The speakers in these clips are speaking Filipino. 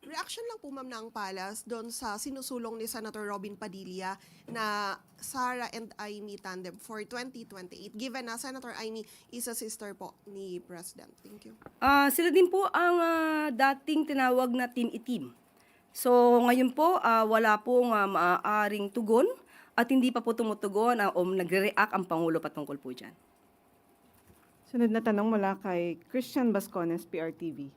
Reaction lang po ma'am ng Palas doon sa sinusulong ni Senator Robin Padilla na Sara and Amy tandem for 2028 given na Senator Amy is a sister po ni President. Thank you. Sila din po ang dating tinawag na Team Itim. So ngayon po, wala pong maaaring tugon at hindi pa po tumutugon o nagre-react ang Pangulo patungkol po dyan. Sunod na tanong mula kay Christian Bascones, PRTV.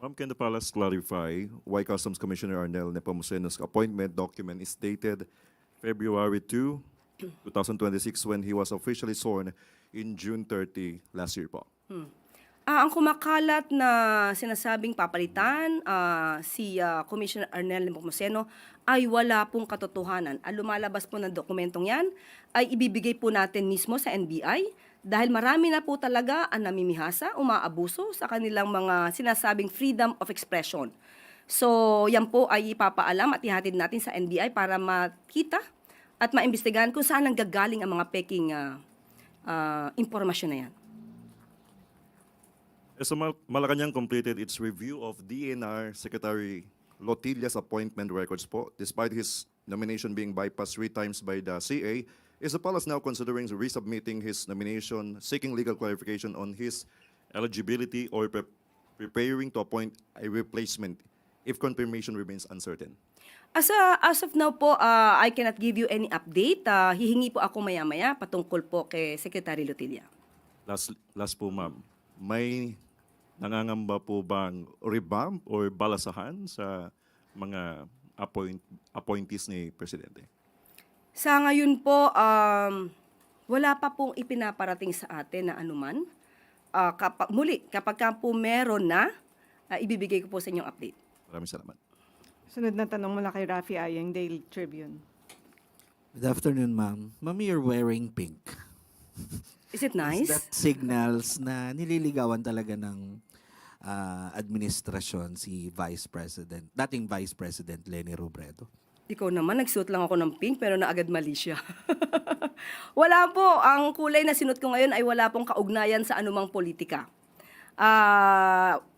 Ma'am, can the palace clarify why Customs Commissioner Arnel Nepomucenu's appointment document is dated February 2, 2026 when he was officially sworn in June 30 last year po? Ang kumakalat na sinasabing papalitan si Commissioner Arnel Nepomuceno ay wala pong katotohanan. Ang lumalabas po ng dokumentong yan ay ibibigay po natin mismo sa NBI dahil marami na po talaga ang namimihasa, umaabuso sa kanilang mga sinasabing freedom of expression. So yan po ay ipapaalam at ihatid natin sa NBI para makita at maimbestigahan kung saan nanggagaling ang mga peking impormasyon na yan. So Malacanang completed its review of DNR Secretary Lotilla's appointment records po. Despite his nomination being bypassed 3 times by the CA, is the palace now considering resubmitting his nomination, seeking legal clarification on his eligibility or preparing to appoint a replacement if confirmation remains uncertain? As of now po, I cannot give you any update. Hihingi po ako maya-maya patungkol po kay Secretary Lotilla. Last po ma'am, may nangangamba po bang revamp or balasahan sa mga appointees ni Presidente? Sa ngayon po, wala pa pong ipinaparating sa atin na anuman. Kapag ka po meron na, ibibigay ko po sa inyong update. Maraming salamat. Sunod na tanong mula kay Rafi Ayeng, Daily Tribune. Good afternoon, ma'am. Ma'am, you're wearing pink. Is it Is nice? that signals na nililigawan talaga ng administrasyon si dating Vice President Leni Robredo? Ikaw naman, nagsuot lang ako ng pink pero naagad mali siya. Wala po. Ang kulay na sinuot ko ngayon ay wala pong kaugnayan sa anumang politika.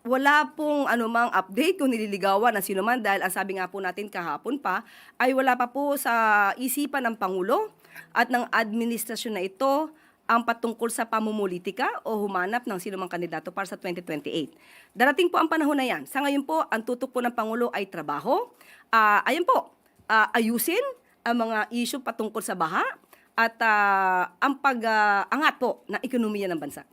Wala pong anumang update kung nililigawan na sino man dahil ang sabi nga po natin kahapon pa ay wala pa po sa isipan ng Pangulo at ng administrasyon na ito ang patungkol sa pamumulitika o humanap ng sino mang kandidato para sa 2028. Darating po ang panahon na yan. Sa ngayon po, ang tutok po ng Pangulo ay trabaho. Ayan po, ayusin ang mga issue patungkol sa baha at ang pag-angat po ng ekonomiya ng bansa.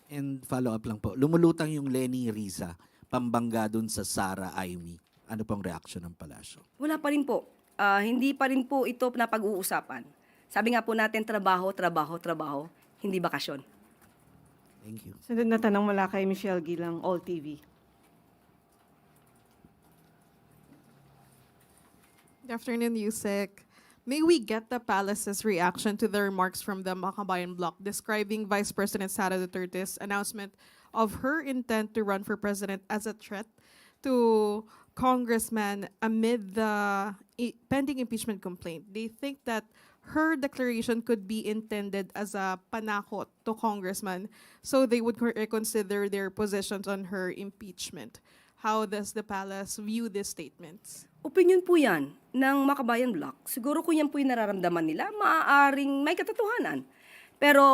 And follow-up lang po, lumulutang yung Leni Riza, pambangga dun sa Sara Amy. Ano pong reaction ng palasyo? Wala pa rin po. Hindi pa rin po ito na pag-uusapan. Sabi nga po natin, trabaho, trabaho, trabaho, hindi bakasyon. Thank you. Sunod na tanong mula kay Michelle Gilang, All TV. Good afternoon, Yusek. May we get the palace's reaction to the remarks from the Makabayan bloc describing Vice President Sara Duterte's announcement of her intent to run for president as a threat to congressmen amid the pending impeachment complaint? They think that her declaration could be intended as a panakot to congressmen so they would reconsider their positions on her impeachment. How does the palace view these statements? Opinion po yan ng Makabayan Bloc. Siguro kung yan po yung nararamdaman nila, maaaring may katotohanan. Pero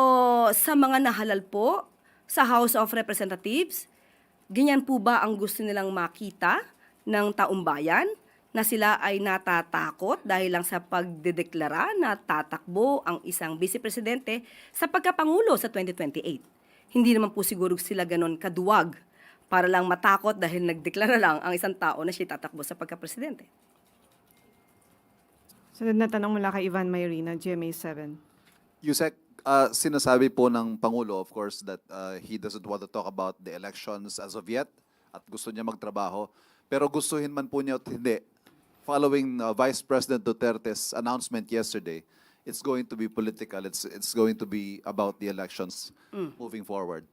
sa mga nahalal po sa House of Representatives, ganyan po ba ang gusto nilang makita ng taong bayan na sila ay natatakot dahil lang sa pagdedeklara na tatakbo ang isang vice-presidente sa pagkapangulo sa 2028? Hindi naman po siguro sila ganon kaduwag para lang matakot dahil nagdeklara lang ang isang tao na siya tatakbo sa pagka-presidente. Sunod na tanong mula kay Ivan Mayrina, GMA7. Yusek, sinasabi po ng Pangulo, of course, that he doesn't want to talk about the elections as of yet at gusto niya magtrabaho. Pero gustuhin man po niya at hindi, following Vice President Duterte's announcement yesterday, it's going to be political. It's going to be about the elections moving forward.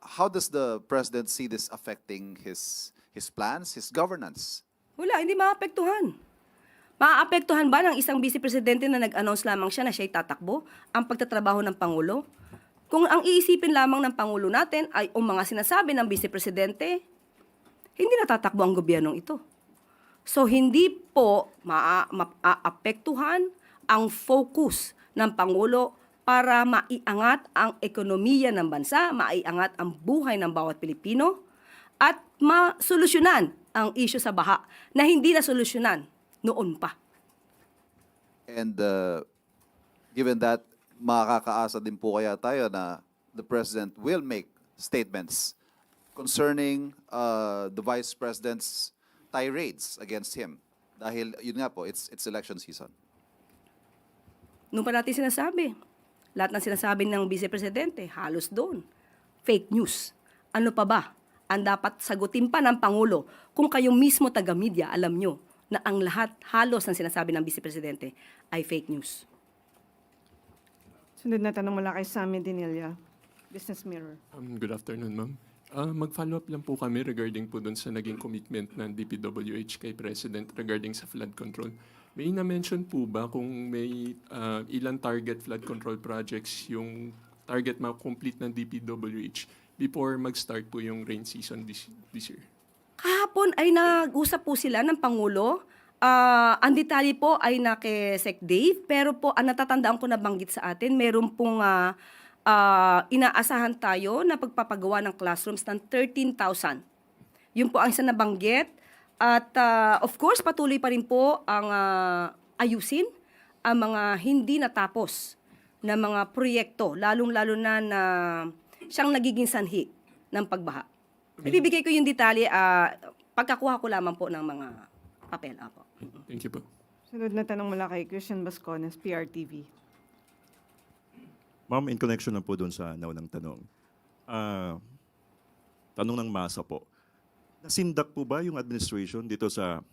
How does the President see this affecting his plans, his governance? Wala, hindi maapektuhan. Maaapektuhan ba ng isang vice presidente na nag-announce lamang siya na siya'y tatakbo ang pagtatrabaho ng Pangulo? Kung ang iisipin lamang ng Pangulo natin ay ang mga sinasabi ng vice presidente, hindi natatakbo ang gobyernong ito. So hindi po maaapektuhan ang focus ng Pangulo para maiangat ang ekonomiya ng bansa, maiangat ang buhay ng bawat Pilipino, at masolusyonan ang issue sa baha na hindi nasolusyonan noon pa. And given that, makakaasa din po kaya tayo na the President will make statements concerning the Vice President's tirades against him. Dahil, yun nga po, it's election season. Nung pa natin sinasabi, lahat ng sinasabi ng Vice Presidente, halos doon. Fake news. Ano pa ba? Ang dapat sagutin pa ng Pangulo kung kayo mismo taga-media, alam nyo na ang lahat halos ng sinasabi ng Vice Presidente ay fake news. Sunod na tanong mula kay Sammy Dinilla, Business Mirror. Good afternoon, ma'am. Mag-follow up lang po kami regarding po doon sa naging commitment ng DPWH kay President regarding sa flood control. May na-mention po ba kung may ilang target flood control projects yung target ma-complete ng DPWH before mag-start po yung rain season this year? Kahapon ay nag-usap po sila ng Pangulo. Ang detalye po ay na kay Sec Dave, pero po ang natatandaan ko na banggit sa atin, meron pong inaasahan tayo na pagpapagawa ng classrooms ng 13,000. Yun po ang isa nabanggit. At of course, patuloy pa rin po ang ayusin ang mga hindi natapos na mga proyekto, lalong-lalo na siyang nagiging sanhi ng pagbaha. Ibibigay ko yung detalye, pagkakuha ko lamang po ng mga papel. Apo. Thank you po. Sunod na tanong mula kay Christian Bascones, PRTV. Ma'am, in connection na po doon sa naunang tanong. Tanong ng masa po. Nasindak po ba yung administration dito sa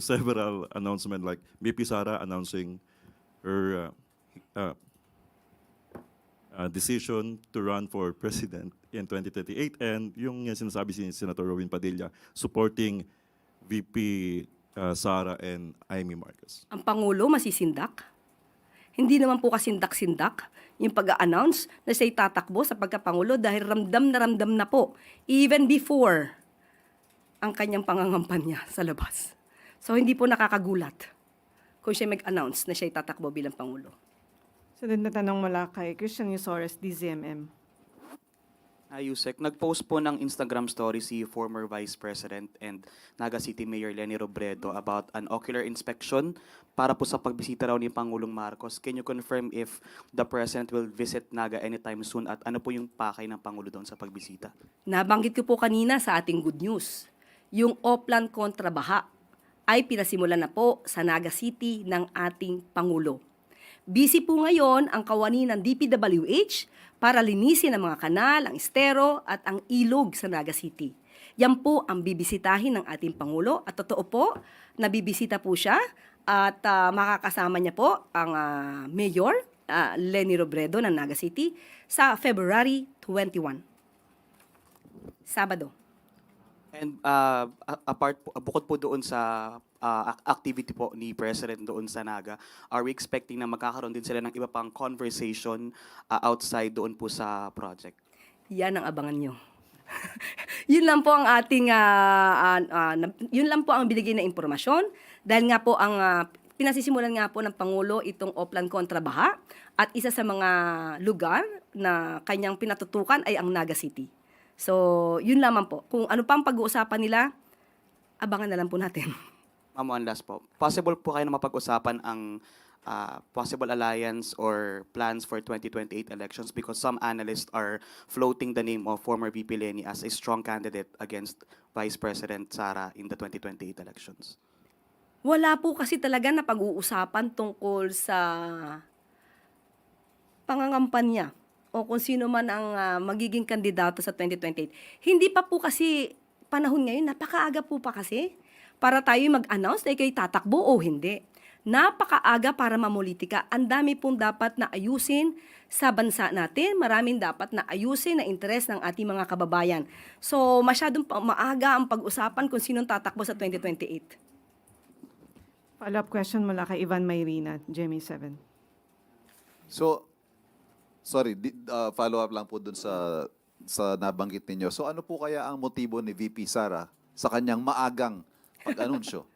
several announcement like BP Sara announcing her decision to run for president in 2038 and yung sinasabi si Senator Robin Padilla supporting VP Sara and Amy Marcos? Ang Pangulo masisindak? Hindi naman po kasindak-sindak yung pag-a-announce na siya'y tatakbo sa pagkapangulo dahil ramdam na po even before ang kanyang pangangampanya sa labas. So hindi po nakakagulat kung siya mag-announce na siya'y tatakbo bilang Pangulo. Sunod na tanong mula kay Christian Yusores, DZMM. Yusek, nag-post po ng Instagram story si former Vice President and Naga City Mayor Leni Robredo about an ocular inspection para po sa pagbisita raw ni Pangulong Marcos. Can you confirm if the President will visit Naga anytime soon at ano po yung pakay ng Pangulo doon sa pagbisita? Nabanggit ko po kanina sa ating good news, yung Oplan kontra baha ay pinasimulan na po sa Naga City ng ating Pangulo. Busy po ngayon ang kawani ng DPWH para linisin ang mga kanal, ang estero at ang ilog sa Naga City. Yan po ang bibisitahin ng ating Pangulo at totoo po, nabibisita po siya at makakasama niya po ang Mayor Leni Robredo ng Naga City sa February 21. Sabado. And bukod po doon sa activity po ni President doon sa Naga, are we expecting na magkakaroon din sila ng iba pang conversation outside doon po sa project? Yan ang abangan nyo. Yun lang po ang ating, yun lang po ang binigay na impormasyon. Dahil nga po ang pinasisimulan nga po ng Pangulo itong Oplan kontra baha at isa sa mga lugar na kanyang pinatutukan ay ang Naga City. So, yun lamang po. Kung ano pang pag-uusapan nila, abangan na lang po natin. Ma'am, one last po. Possible po kayo na mapag-usapan ang possible alliance or plans for 2028 elections because some analysts are floating the name of former VP Leni as a strong candidate against Vice President Sara in the 2028 elections. Wala po kasi talaga na pag-uusapan tungkol sa pangangampanya o kung sino man ang magiging kandidato sa 2028. Hindi pa po kasi panahon ngayon, napakaaga po pa kasi para tayo mag-announce na ikaw'y tatakbo o hindi. Napakaaga para mamulitika. Ang dami pong dapat na ayusin sa bansa natin. Maraming dapat na ayusin na interes ng ating mga kababayan. So, masyadong maaga ang pag-usapan kung sinong tatakbo sa 2028. Follow-up question mula kay Ivan Mayrina, GMA7. So, sorry, follow-up lang po dun sa nabanggit ninyo. So ano po kaya ang motibo ni VP Sara sa kanyang maagang pag-anunsyo?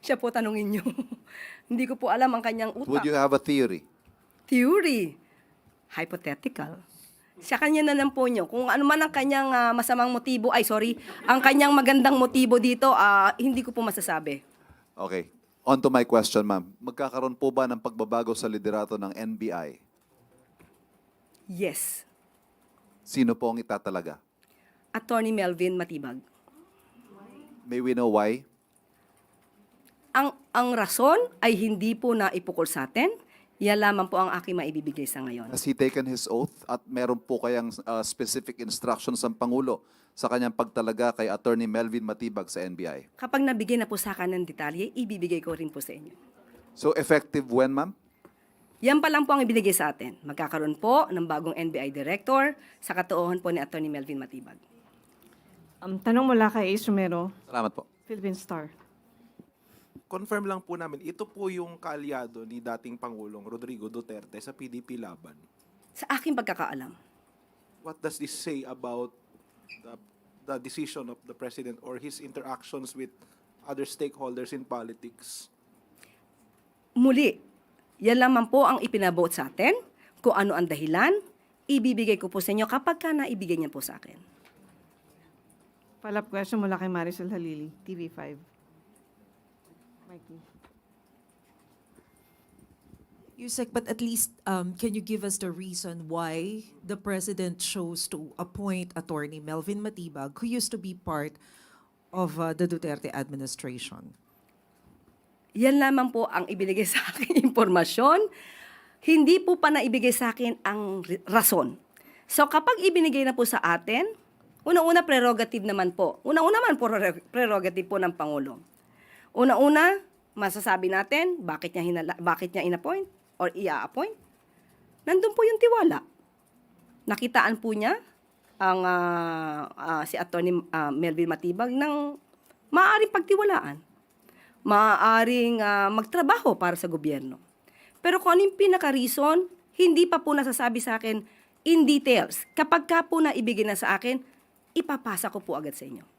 Siya po tanungin niyo. Hindi ko po alam ang kanyang utak. Would you have a theory? Theory. Hypothetical. Sa kanya na lang po niyo. Kung ano man ang kanyang masamang motibo, ang kanyang magandang motibo dito, hindi ko po masasabi. Okay. On to my question, ma'am. Magkakaroon po ba ng pagbabago sa liderato ng NBI? Yes. Sino po ang itatalaga? Attorney Melvin Matibag. May we know why? Ang rason ay hindi po na ipukol sa atin. Yan lamang po ang aking maibibigay sa ngayon. Has he taken his oath at meron po kayang specific instructions ng Pangulo sa kanyang pagtalaga kay Attorney Melvin Matibag sa NBI? Kapag nabigyan na po sa akin ng detalye, ibibigay ko rin po sa inyo. So effective when, ma'am? Yan pa lang po ang ibinigay sa atin. Magkakaroon po ng bagong NBI Director sa katuohan po ni Attorney Melvin Matibag. Tanong mula kay Ace Romero, Salamat po. Philippine Star. Confirm lang po namin, ito po yung kaalyado ni dating Pangulong Rodrigo Duterte sa PDP Laban. Sa aking pagkakaalam, What does this say about the decision of the President or his interactions with other stakeholders in politics? muli, yan lamang po ang ipinabuot sa atin. Kung ano ang dahilan, ibibigay ko po sa inyo kapag ka naibigay niya po sa akin. Follow-up question mula kay Maricel Halili, TV5. Mikey. Yusek, but at least can you give us the reason why the president chose to appoint Attorney Melvin Matibag, who used to be part of the Duterte administration? Yan lamang po ang ibinigay sa akin impormasyon. Hindi po pa naibigay sa akin ang rason. So kapag ibinigay na po sa atin, una-una prerogative naman po. Una-una man po prerogative po ng Pangulo. Una-una, masasabi natin bakit niya in-appoint or i-appoint. Nandun po yung tiwala. Nakitaan po niya ang si Attorney Melvin Matibag ng maaaring pagtiwalaan. Maaaring magtrabaho para sa gobyerno. Pero kung ano yung pinaka-reason, hindi pa po nasasabi sa akin in details. Kapag ka po naibigay na sa akin, ipapasa ko po agad sa inyo.